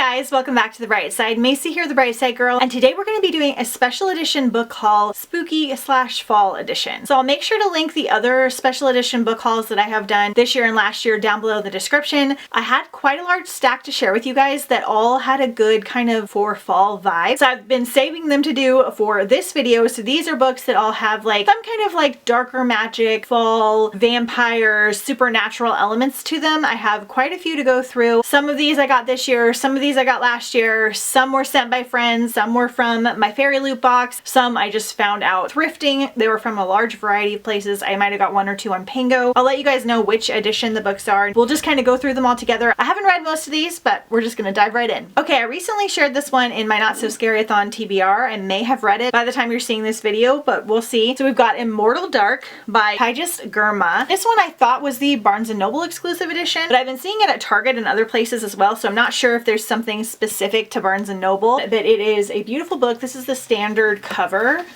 guys, welcome back to The Bright Side. Macy here, The Bright Side Girl, and today we're going to be doing a special edition book haul, Spooky/Fall edition. So I'll make sure to link the other special edition book hauls that I have done this year and last year down below in the description. I had quite a large stack to share with you guys that all had a good kind of for fall vibe. So I've been saving them to do for this video. So these are books that all have like some kind of like darker magic, fall, vampires, supernatural elements to them. I have quite a few to go through. Some of these I got this year, some of these I got last year, some were sent by friends, some were from my fairy loot box, some I just found out thrifting. They were from a large variety of places. I might have got one or two on Pango. I'll let you guys know which edition the books are. We'll just kind of go through them all together. I haven't read most of these, but we're just gonna dive right in. Okay, I recently shared this one in my Not So Scary-a-thon TBR. I may have read it by the time you're seeing this video, but we'll see. So we've got Immortal Dark by Grig. This one I thought was the Barnes & Noble exclusive edition, but I've been seeing it at Target and other places as well, so I'm not sure if there's something specific to Barnes & Noble, but it is a beautiful book. This is the standard cover.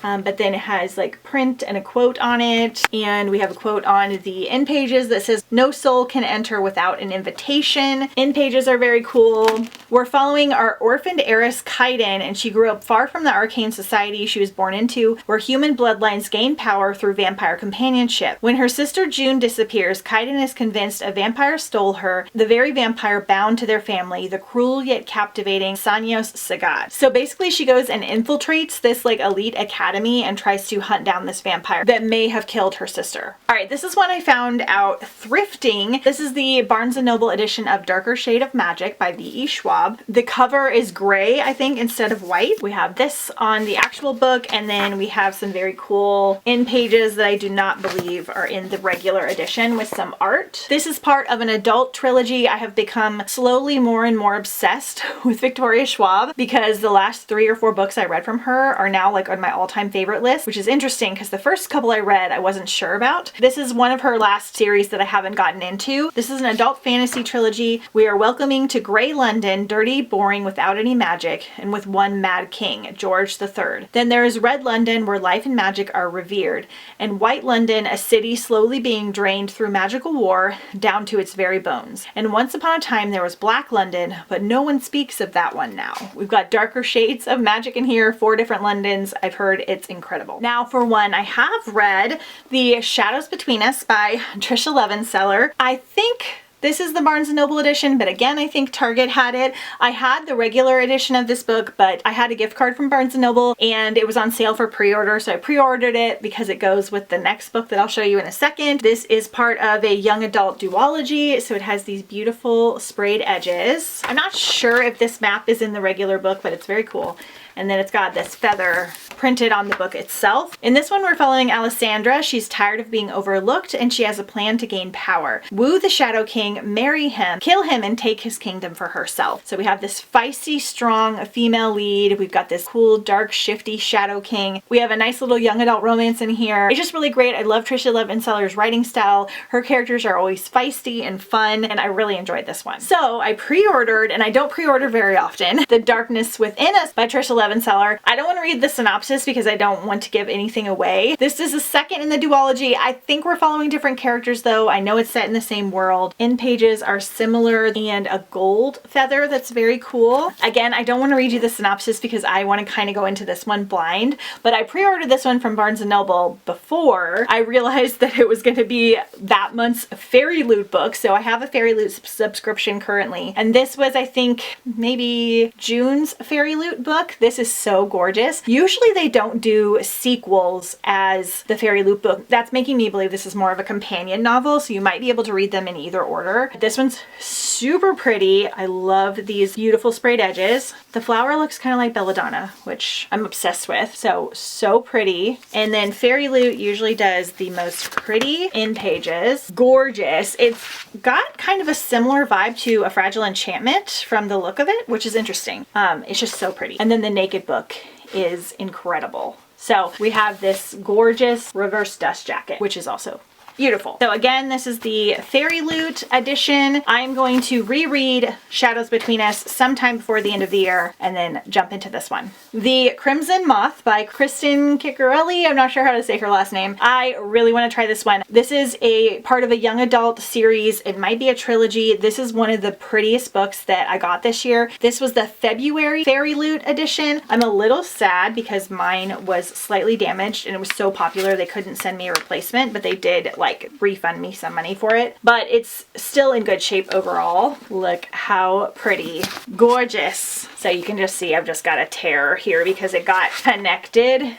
But then it has like print and a quote on it, and we have a quote on the end pages that says, "No soul can enter without an invitation." End pages are very cool. We're following our orphaned heiress Kaiden, and she grew up far from the arcane society she was born into, where human bloodlines gain power through vampire companionship. When her sister June disappears, Kaiden is convinced a vampire stole her, the very vampire bound to their family, the cruel yet captivating Sanyos Sagat. So basically she goes and infiltrates this like elite academy and tries to hunt down this vampire that may have killed her sister. All right, this is one I found out thrifting. This is the Barnes & Noble edition of Darker Shade of Magic by V.E. Schwab. The cover is gray, I think, instead of white. We have this on the actual book, and then we have some very cool end pages that I do not believe are in the regular edition with some art. This is part of an adult trilogy. I have become slowly more and more obsessed with Victoria Schwab because the last 3 or 4 books I read from her are now like on my all-time favorite list, which is interesting because the first couple I read I wasn't sure about. This is one of her last series that I haven't gotten into. This is an adult fantasy trilogy. We are welcoming to Grey London, dirty, boring, without any magic, and with one mad king, George III. Then there is Red London, where life and magic are revered, and White London, a city slowly being drained through magical war down to its very bones. And once upon a time there was Black London, but no one speaks of that one now. We've got darker shades of magic in here, 4 different Londons. I've heard it's incredible. Now for one, I have read The Shadows Between Us by Trisha Levenseller. I think this is the Barnes & Noble edition, but again, I think Target had it. I had the regular edition of this book, but I had a gift card from Barnes & Noble and it was on sale for pre-order, so I pre-ordered it because it goes with the next book that I'll show you in a second. This is part of a young adult duology, so it has these beautiful sprayed edges. I'm not sure if this map is in the regular book, but it's very cool. And then it's got this feather printed on the book itself. In this one, we're following Alessandra. She's tired of being overlooked and she has a plan to gain power. Woo the Shadow King, marry him, kill him, and take his kingdom for herself. So we have this feisty, strong female lead. We've got this cool, dark, shifty Shadow King. We have a nice little young adult romance in here. It's just really great. I love Trisha Levenseller's writing style. Her characters are always feisty and fun, and I really enjoyed this one. So I pre-ordered, and I don't pre-order very often, The Darkness Within Us by Trisha Levenseller. I don't want to read the synopsis because I don't want to give anything away. This is the second in the duology. I think we're following different characters though. I know it's set in the same world. End pages are similar and a gold feather that's very cool. Again, I don't want to read you the synopsis because I want to kind of go into this one blind, but I pre-ordered this one from Barnes & Noble before I realized that it was going to be that month's Fairy Loot book. So I have a Fairy Loot subscription currently, and this was, I think, maybe June's Fairy Loot book. This is so gorgeous. Usually they don't do sequels as the Fairy Loot book. That's making me believe this is more of a companion novel, so you might be able to read them in either order. This one's super pretty. I love these beautiful sprayed edges. The flower looks kind of like belladonna, which I'm obsessed with. So pretty. And then Fairy Loot usually does the most pretty end pages. Gorgeous. It's got kind of a similar vibe to A Fragile Enchantment from the look of it, which is interesting. It's just so pretty. And then the naked book is incredible. So we have this gorgeous reverse dust jacket, which is also Beautiful. So again, this is the Fairy Loot edition. I'm going to reread Shadows Between Us sometime before the end of the year and then jump into this one. The Crimson Moth by Kristen Ciccarelli. I'm not sure how to say her last name. I really want to try this one. This is a part of a young adult series. It might be a trilogy. This is one of the prettiest books that I got this year. This was the February Fairy Loot edition. I'm a little sad because mine was slightly damaged and it was so popular they couldn't send me a replacement, but they did like refund me some money for it. But it's still in good shape overall. Look how pretty. Gorgeous. So you can just see I've just got a tear here because it got connected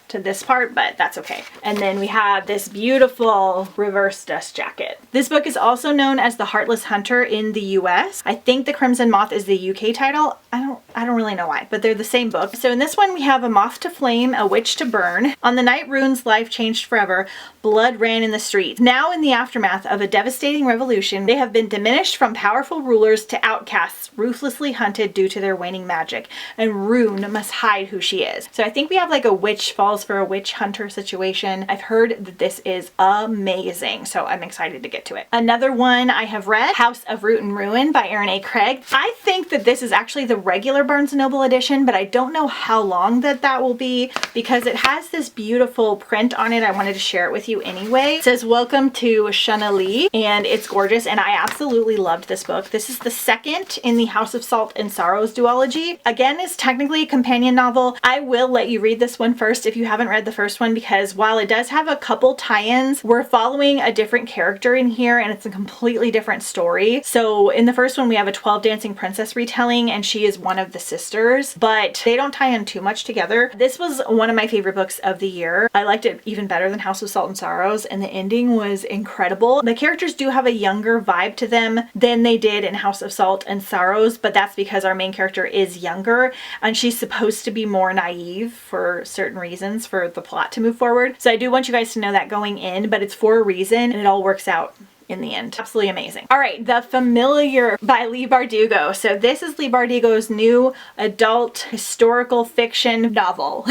to this part, but that's okay. And then we have this beautiful reverse dust jacket. This book is also known as The Heartless Hunter in the US. I think The Crimson Moth is the UK title. I don't really know why, but they're the same book. So in this one we have a moth to flame, a witch to burn. On the night Rune's life changed forever, blood ran in the streets. Now in the aftermath of a devastating revolution, they have been diminished from powerful rulers to outcasts, ruthlessly hunted due to their waning magic. And Rune must hide who she is. So I think we have like a witch falls for a witch hunter situation. I've heard that this is amazing, so I'm excited to get to it. Another one I have read, House of Root and Ruin by Erin A. Craig. I think that this is actually the regular Barnes & Noble edition, but I don't know how long that will be because it has this beautiful print on it. I wanted to share it with you anyway. It says, "Welcome to Shunali," and it's gorgeous, and I absolutely loved this book. This is the second in the House of Salt and Sorrows duology. Again, it's technically a companion novel. I will let you read this one first if you haven't read the first one, because while it does have a couple tie-ins, we're following a different character in here and it's a completely different story. So in the first one we have a 12 Dancing Princess retelling and she is one of the sisters, but they don't tie in too much together. This was one of my favorite books of the year. I liked it even better than House of Salt and Sorrows, and the ending was incredible. The characters do have a younger vibe to them than they did in House of Salt and Sorrows, but that's because our main character is younger and she's supposed to be more naive for certain reasons for the plot to move forward. So I do want you guys to know that going in, but it's for a reason and it all works out in the end. Absolutely amazing. All right, The Familiar by Leigh Bardugo. So this is Leigh Bardugo's new adult historical fiction novel.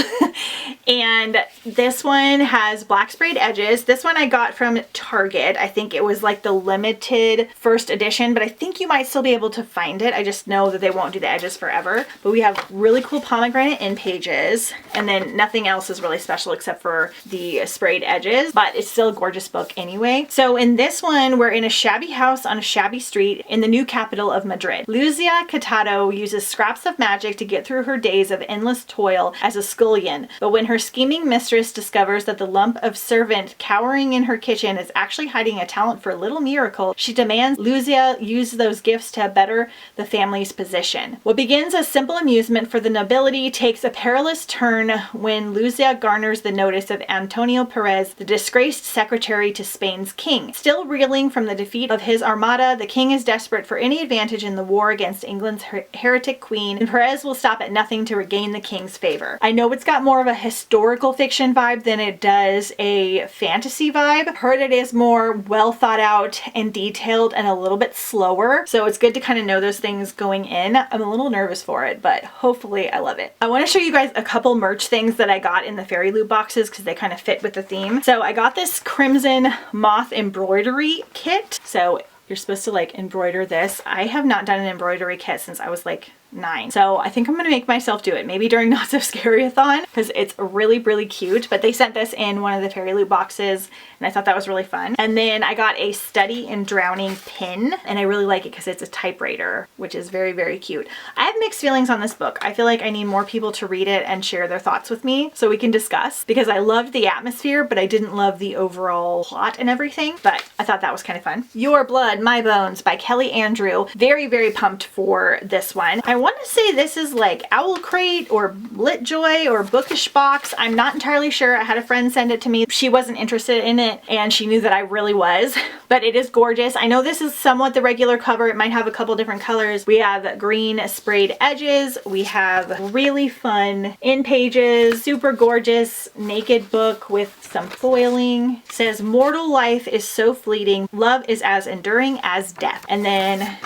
And this one has black sprayed edges. This one I got from Target. I think it was like the limited first edition, but I think you might still be able to find it. I just know that they won't do the edges forever. But we have really cool pomegranate end pages, and then nothing else is really special except for the sprayed edges, but it's still a gorgeous book anyway. So in this one, we're in a shabby house on a shabby street in the new capital of Madrid. Luzia Catado uses scraps of magic to get through her days of endless toil as a scullion, but when her scheming mistress discovers that the lump of servant cowering in her kitchen is actually hiding a talent for a little miracle, she demands Luzia use those gifts to better the family's position. What begins as simple amusement for the nobility takes a perilous turn when Luzia garners the notice of Antonio Perez, the disgraced secretary to Spain's king. Still reeling from the defeat of his armada, the king is desperate for any advantage in the war against England's heretic queen, and Perez will stop at nothing to regain the king's favor. I know it's got more of a historical fiction vibe than it does a fantasy vibe. Heard it is more well thought out and detailed and a little bit slower, so it's good to kind of know those things going in. I'm a little nervous for it, but hopefully I love it. I want to show you guys a couple merch things that I got in the Fairy Loot boxes because they kind of fit with the theme. So I got this Crimson Moth embroidery kit. So you're supposed to like embroider this. I have not done an embroidery kit since I was like 9. So I think I'm gonna make myself do it, maybe during Not So Scary-a-thon, because it's really, really cute. But they sent this in one of the Fairy Loot boxes and I thought that was really fun. And then I got a Study in Drowning pin, and I really like it because it's a typewriter, which is very, very cute. I have mixed feelings on this book. I feel like I need more people to read it and share their thoughts with me so we can discuss, because I loved the atmosphere, but I didn't love the overall plot and everything. But I thought that was kind of fun. Your Blood, My Bones by Kelly Andrew. Very, very pumped for this one. I want to say this is like Owl Crate or Litjoy or Bookish Box. I'm not entirely sure. I had a friend send it to me. She wasn't interested in it and she knew that I really was, but it is gorgeous. I know this is somewhat the regular cover. It might have a couple different colors. We have green sprayed edges. We have really fun end pages, super gorgeous naked book with some foiling. It says, mortal life is so fleeting. Love is as enduring as death. And then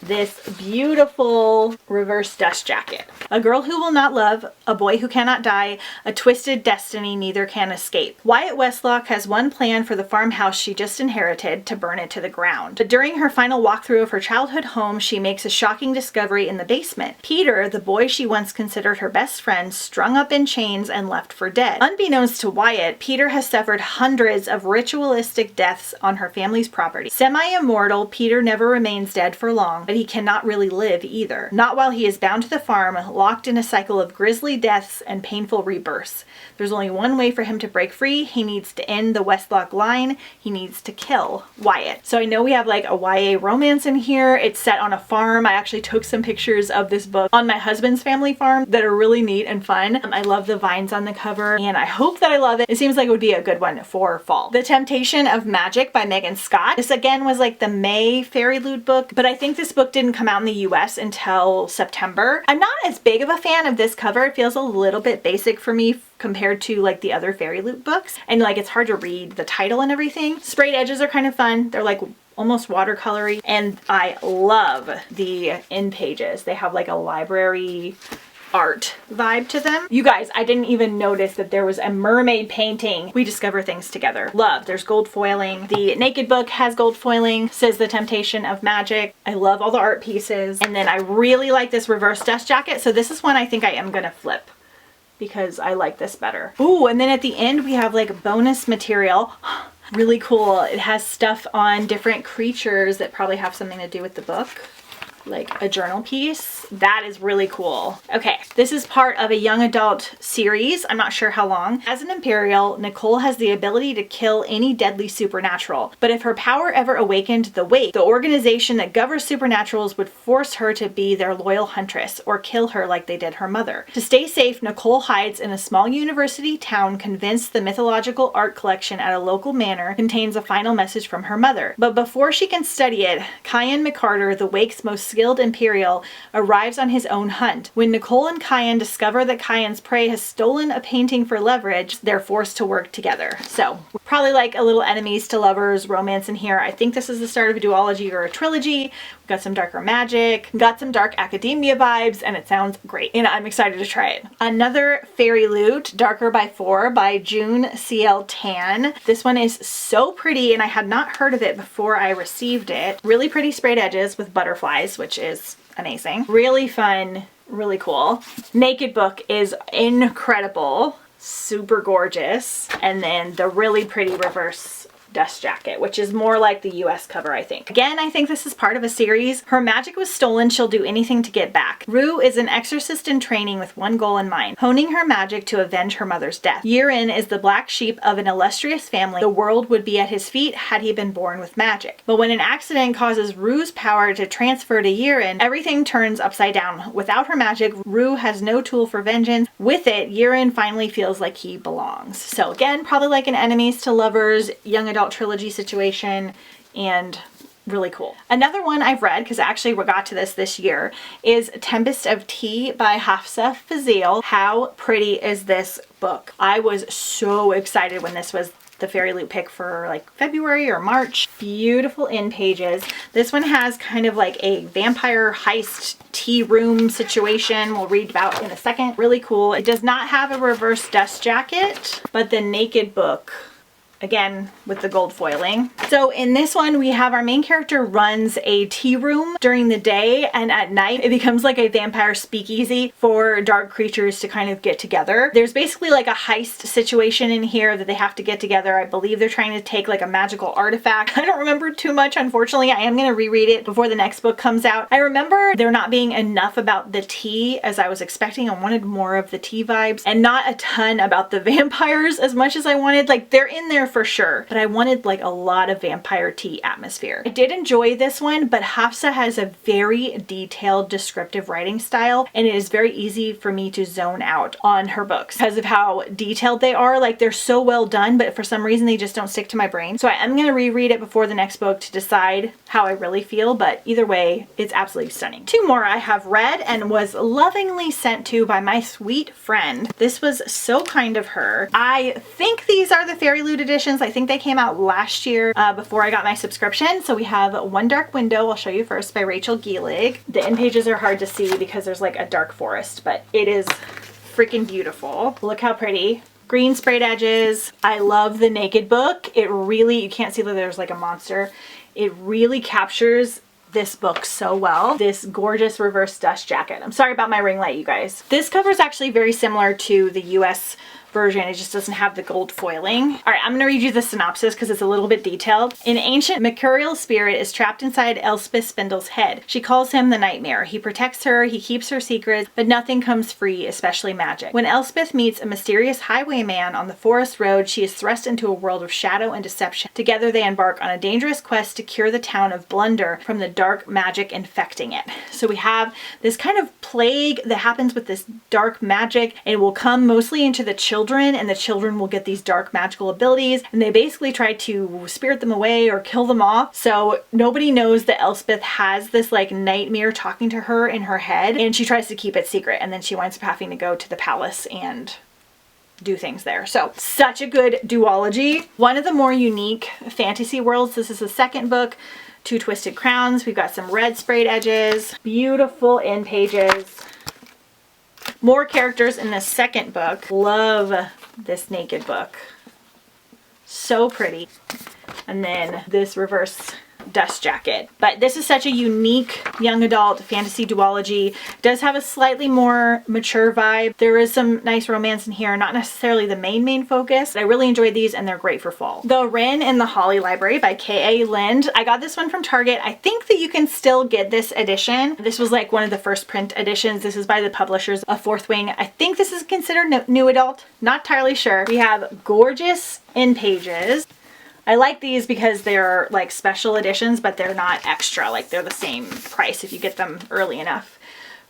this beautiful reverse dust jacket. A girl who will not love, a boy who cannot die, a twisted destiny neither can escape. Wyatt Westlock has one plan for the farmhouse she just inherited, to burn it to the ground. But during her final walkthrough of her childhood home, she makes a shocking discovery in the basement. Peter, the boy she once considered her best friend, strung up in chains and left for dead. Unbeknownst to Wyatt, Peter has suffered hundreds of ritualistic deaths on her family's property. Semi-immortal, Peter never remains dead for long, but he cannot really live either. Not while he is bound to the farm, locked in a cycle of grisly deaths and painful rebirths. There's only one way for him to break free. He needs to end the Westlock line. He needs to kill Wyatt. So I know we have like a YA romance in here. It's set on a farm. I actually took some pictures of this book on my husband's family farm that are really neat and fun. I love the vines on the cover, and I hope that I love it. It seems like it would be a good one for fall. The Temptation of Magic by Megan Scott. This again was like the May Fairy Loot book, but I think this book didn't come out in the US until September. I'm not as big of a fan of this cover. It feels a little bit basic for me compared to like the other Fairy Loot books, and like it's hard to read the title and everything. Sprayed edges are kind of fun. They're like almost watercolory, and I love the end pages. They have like a library art vibe to them. You guys, I didn't even notice that there was a mermaid painting. We discover things together. Love. There's gold foiling. The Naked book has gold foiling, says The Temptation of Magic. I love all the art pieces. And then I really like this reverse dust jacket. So this is one I think I am gonna flip, because I like this better. Ooh, and then at the end we have like bonus material. Really cool. It has stuff on different creatures that probably have something to do with the book, like a journal piece. That is really cool. Okay, this is part of a young adult series. I'm not sure how long. As an Imperial, Nicole has the ability to kill any deadly supernatural, but if her power ever awakened the Wake, the organization that governs supernaturals would force her to be their loyal huntress or kill her like they did her mother. To stay safe, Nicole hides in a small university town, convinced the mythological art collection at a local manor contains a final message from her mother. But before she can study it, Kyan McCarter, the Wake's most skilled Imperial, arrives on his own hunt. When Nicole and Kyan discover that Kyan's prey has stolen a painting for leverage, they're forced to work together. So probably like a little enemies to lovers romance in here. I think this is the start of a duology or a trilogy. We've got some darker magic, got some dark academia vibes, and it sounds great, and I'm excited to try it. Another Fairy Loot, Darker by 4 by June C.L. Tan. This one is so pretty, and I had not heard of it before I received it. Really pretty sprayed edges with butterflies, which is amazing. Really fun, really cool. Naked book is incredible, super gorgeous. And then the really pretty reverse dust jacket, which is more like the US cover, I think. Again, I think this is part of a series. Her magic was stolen. She'll do anything to get back. Rue is an exorcist in training with one goal in mind, honing her magic to avenge her mother's death. Yirin is the black sheep of an illustrious family. The world would be at his feet had he been born with magic. But when an accident causes Rue's power to transfer to Yirin, everything turns upside down. Without her magic, Rue has no tool for vengeance. With it, Yirin finally feels like he belongs. So again, probably like an enemies to lovers, young adult trilogy situation, and really cool. Another one I've read, because I actually got to this year, is Tempest of Tea by Hafsa Fazil. How pretty is this book? I was so excited when this was the Fairy Loot pick for like February or March. Beautiful end pages. This one has kind of like a vampire heist tea room situation we'll read about in a second. Really cool. It does not have a reverse dust jacket, but the Naked book, again with the gold foiling. So in this one we have our main character runs a tea room during the day, and at night it becomes like a vampire speakeasy for dark creatures to kind of get together. There's basically like a heist situation in here that they have to get together. I believe they're trying to take like a magical artifact. I don't remember too much, unfortunately. I am going to reread it before the next book comes out. I remember there not being enough about the tea as I was expecting. I wanted more of the tea vibes and not a ton about the vampires as much as I wanted. Like they're in there for sure, but I wanted like a lot of vampire tea atmosphere. I did enjoy this one, but Hafsa has a very detailed descriptive writing style, and it is very easy for me to zone out on her books because of how detailed they are. Like they're so well done, but for some reason they just don't stick to my brain. So I am going to reread it before the next book to decide how I really feel, but either way, it's absolutely stunning. Two more I have read and was lovingly sent to by my sweet friend. This was so kind of her. I think these are the Fairy Loot edition. editions. I think they came out last year before I got my subscription. So we have One Dark Window, I'll show you first, by Rachel Gelig. The end pages are hard to see because there's like a dark forest, but it is freaking beautiful. Look how pretty. Green sprayed edges. I love the naked book. It really, you can't see that there's like a monster. It really captures this book so well. This gorgeous reverse dust jacket. I'm sorry about my ring light, you guys. This cover is actually very similar to the US version. It just doesn't have the gold foiling. All right, I'm gonna read you the synopsis because it's a little bit detailed. An ancient mercurial spirit is trapped inside Elspeth Spindle's head. She calls him the Nightmare. He protects her, he keeps her secrets, but nothing comes free, especially magic. When Elspeth meets a mysterious highwayman on the forest road, she is thrust into a world of shadow and deception. Together they embark on a dangerous quest to cure the town of Blunder from the dark magic infecting it. So we have this kind of plague that happens with this dark magic, and it will come mostly into the children, and the children will get these dark magical abilities, and they basically try to spirit them away or kill them off. So nobody knows that Elspeth has this like nightmare talking to her in her head, and she tries to keep it secret, and then she winds up having to go to the palace and do things there. So such a good duology. One of the more unique fantasy worlds. This is the second book, Two Twisted Crowns. We've got some red sprayed edges, beautiful end pages. More characters in the second book. Love this naked book. So pretty. And then this reverse dust jacket. But this is such a unique young adult fantasy duology. It does have a slightly more mature vibe. There is some nice romance in here, not necessarily the main focus. I really enjoyed these and they're great for fall. The Wren and the Holly Library by K.A. Lind. I got this one from Target. I think that you can still get this edition. This was like one of the first print editions. This is by the publishers of Fourth Wing. I think this is considered new adult. Not entirely sure. We have gorgeous end pages. I like these because they're like special editions, but they're not extra. Like they're the same price if you get them early enough.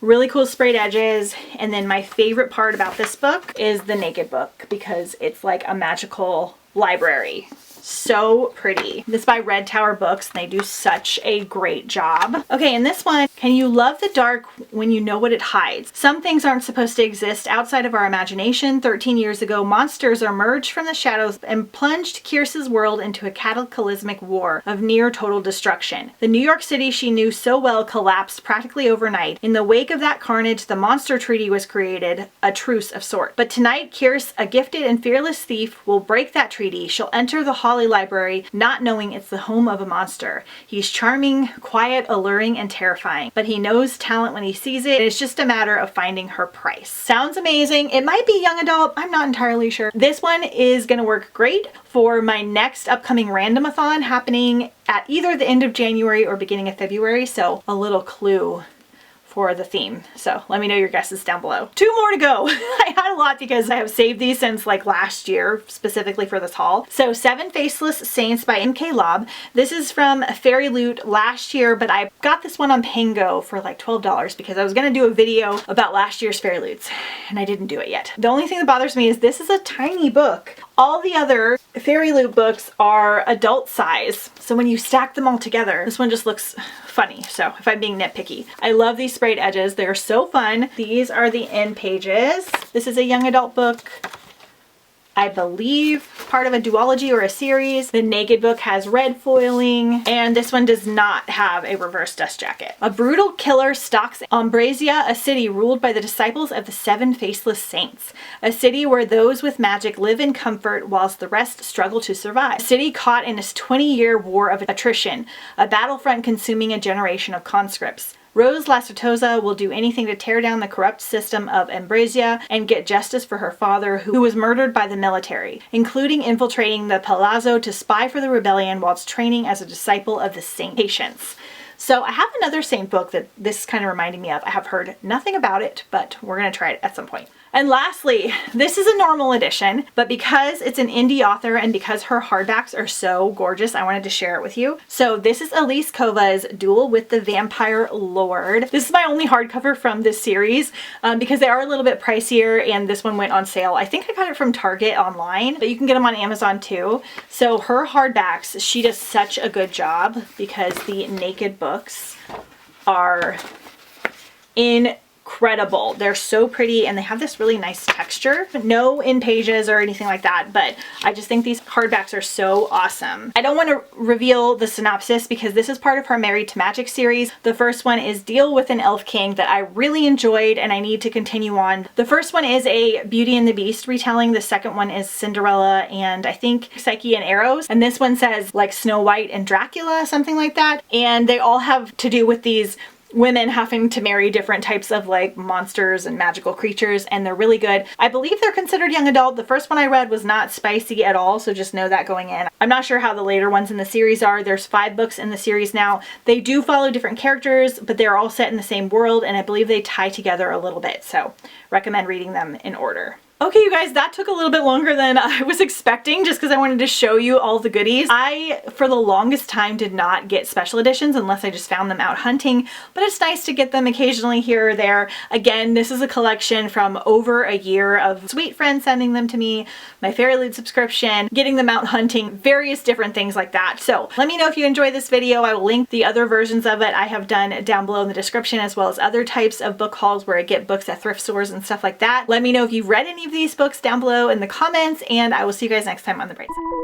Really cool sprayed edges. And then my favorite part about this book is the naked book because it's like a magical library. So pretty. This is by Red Tower Books, and they do such a great job. Okay, in this one, can you love the dark when you know what it hides? Some things aren't supposed to exist outside of our imagination. 13 years ago, monsters emerged from the shadows and plunged Kyrce's world into a cataclysmic war of near total destruction. The New York City she knew so well collapsed practically overnight. In the wake of that carnage, the Monster Treaty was created, a truce of sorts. But tonight, Kyrce, a gifted and fearless thief, will break that treaty. She'll enter the Holly Library, not knowing it's the home of a monster. He's charming, quiet, alluring, and terrifying, but he knows talent when he sees it. It's just a matter of finding her price. Sounds amazing. It might be young adult. I'm not entirely sure. This one is going to work great for my next upcoming randomathon happening at either the end of January or beginning of February. So a little clue for the theme. So let me know your guesses down below. 2 more to go. I had a lot because I have saved these since like last year, specifically for this haul. So 7 Faceless Saints by M.K. Lobb. This is from Fairy Loot last year, but I got this one on Pango for like $12 because I was gonna do a video about last year's Fairy Loots and I didn't do it yet. The only thing that bothers me is this is a tiny book. All the other Fairy Loot books are adult size. So when you stack them all together, this one just looks funny. So if I'm being nitpicky, I love these sprayed edges. They're so fun. These are the end pages. This is a young adult book. I believe part of a duology or a series. The naked book has red foiling, and this one does not have a reverse dust jacket. A brutal killer stalks Ambrasia, a city ruled by the disciples of the 7 Faceless Saints. A city where those with magic live in comfort whilst the rest struggle to survive. A city caught in a 20-year war of attrition, a battlefront consuming a generation of conscripts. Rose Lacertosa will do anything to tear down the corrupt system of Ambrasia and get justice for her father, who was murdered by the military, including infiltrating the Palazzo to spy for the rebellion whilst training as a disciple of the Saint Patience. So I have another Saint book that this is kind of reminding me of. I have heard nothing about it, but we're going to try it at some point. And lastly, this is a normal edition, but because it's an indie author and because her hardbacks are so gorgeous, I wanted to share it with you. So this is Alise Kova's Duel with the Vampire Lord. This is my only hardcover from this series because they are a little bit pricier, and this one went on sale. I think I got it from Target online, but you can get them on Amazon too. So her hardbacks, she does such a good job because the naked books are incredible. incredible. They're so pretty and they have this really nice texture. No in pages or anything like that, but I just think these hardbacks are so awesome. I don't want to reveal the synopsis because this is part of her Married to Magic series. The first one is Deal with an Elf King that I really enjoyed and I need to continue on. The first one is a Beauty and the Beast retelling. The second one is Cinderella and I think Psyche and Eros. And this one says like Snow White and Dracula, something like that. And they all have to do with these women having to marry different types of like monsters and magical creatures, and they're really good. I believe they're considered young adult. The first one I read was not spicy at all, so just know that going in. I'm not sure how the later ones in the series are. There's 5 books in the series now. They do follow different characters, but they're all set in the same world, and I believe they tie together a little bit, so recommend reading them in order. Okay, you guys, that took a little bit longer than I was expecting just because I wanted to show you all the goodies. I, for the longest time, did not get special editions unless I just found them out hunting, but it's nice to get them occasionally here or there. Again, this is a collection from over a year of sweet friends sending them to me, my Fairyloot subscription, getting them out hunting, various different things like that. So let me know if you enjoy this video. I will link the other versions of it I have done down below in the description, as well as other types of book hauls where I get books at thrift stores and stuff like that. Let me know if you've read any of these books down below in the comments, and I will see you guys next time on The Bright Side.